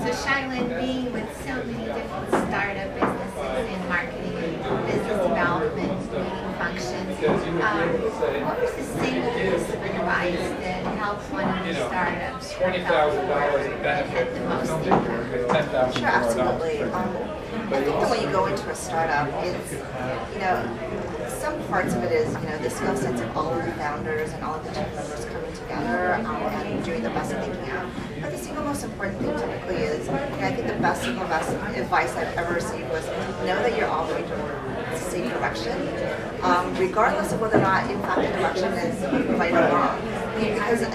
So Shylin, being with so many different startup businesses in marketing and business development, meeting functions, what was the single piece of advice that helped one of your startups propel forward and had the most impact? Sure, absolutely. I think that when you go into a startup, it's, some parts of it is, the skill sets of all of the founders and all of the team members coming together and doing the best that they can. But the single most important thing typically is, I think the best advice I've ever received was know that you're all going to the same direction, regardless of whether or not, in fact, the direction is right or wrong. Because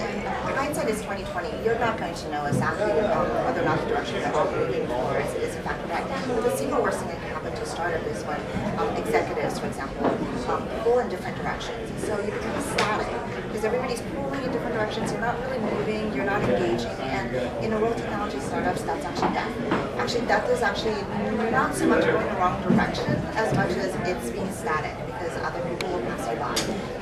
hindsight is 20/20. You're not going to know exactly whether or not the direction that you're moving towards is in fact correct. But the single worst thing that can happen to a startup is when executives, for example, pull in different directions. So you become static because everybody's pulling in different directions. You're not really moving. You're not engaging. And in a world of technology startups, that's actually death. Actually, death is actually not so much going the wrong direction as much as it's being static because other people will pass you by.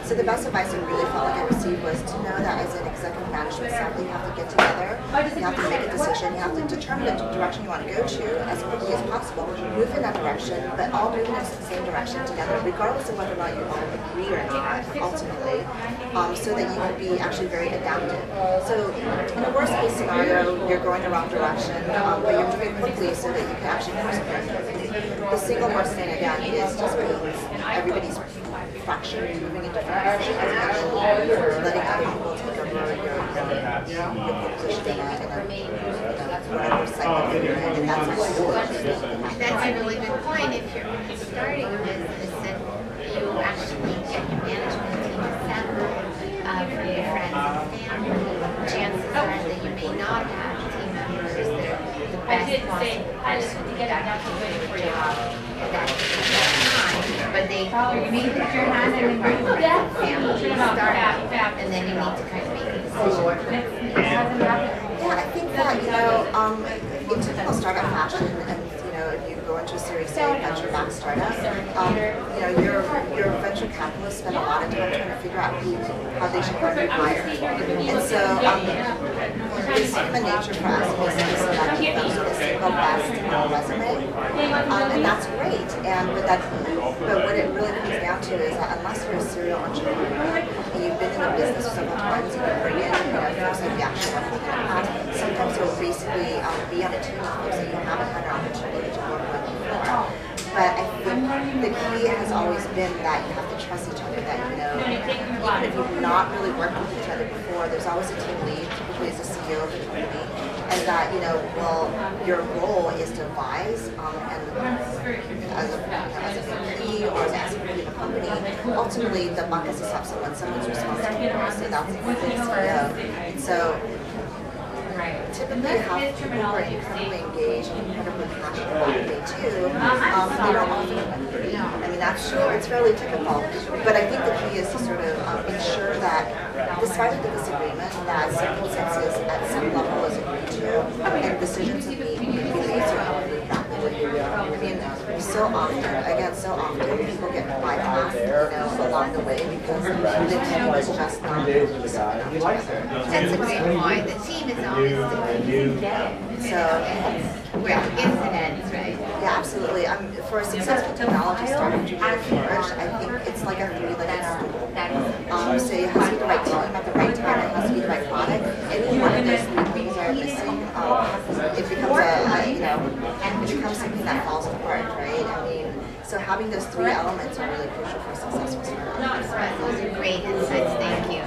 So the best advice I really felt like I received was to know that as an executive management staff, you have to get together, you have to make a decision, you have to determine the direction you want to go to as quickly as possible, move in that direction, but all move in the same direction together, regardless of whether or not you all agree or not, ultimately, so that you can be actually very adaptive. So in a worst case scenario, you're going the wrong direction, but you're moving quickly so that you can actually move very quickly. The single worst thing, again, is just being everybody's fractured, moving in different directions, and letting other people take over your position in whatever segment you're in, and that's actually That's a really good point. If you're starting a business and you actually get your management team assembled from your friends and family, chances are that you may not have team members that are the best possible person to get out to do your job at that time, but they may put your hand in the family startup, and then you need to kind of make a decision. Yeah, I think that, in typical startup fashion, and if you go into a Series A venture-backed startup, your venture capitalists spend a lot of time trying to figure out how they should hire. And so, it's human nature for us to basically select the single best resume, and that's great. But what it really comes down to is that unless you're a serial entrepreneur and you've been in the business several times, you can bring in, folks like the actual sometimes you'll basically be on a team of folks that you haven't had an opportunity to work with before. But I think the key has always been that you have to trust each other, that, even if you've not really worked with each other before, there's always a team lead, typically is the CEO of the company, and that, your role is to advise, and as a VP or as a VP of a company, ultimately the buck has to stop someone's responsible for, so that's the CEO. And so, typically you have people who are incredibly engaged and incredibly passionate about what they do. They don't often agree. I mean, that's true. It's fairly typical. But I think the key is to sort of ensure that, despite the disagreement, that some consensus at some level is agreed to, and decisions are being made rapidly. I mean, so often people get bypassed, along the way because the team is just not enough together. That's a great point. The team is always incidents, right? Yeah, absolutely. For a successful technology startup to really flourish, I think it's like a three-legged stool. So it has to be the right team at the right time. It has to be the right product. Any one of those three things are missing, it becomes something that falls apart, right? I mean, so having those three elements are really crucial for a successful startup. Those are great insights. Thank you.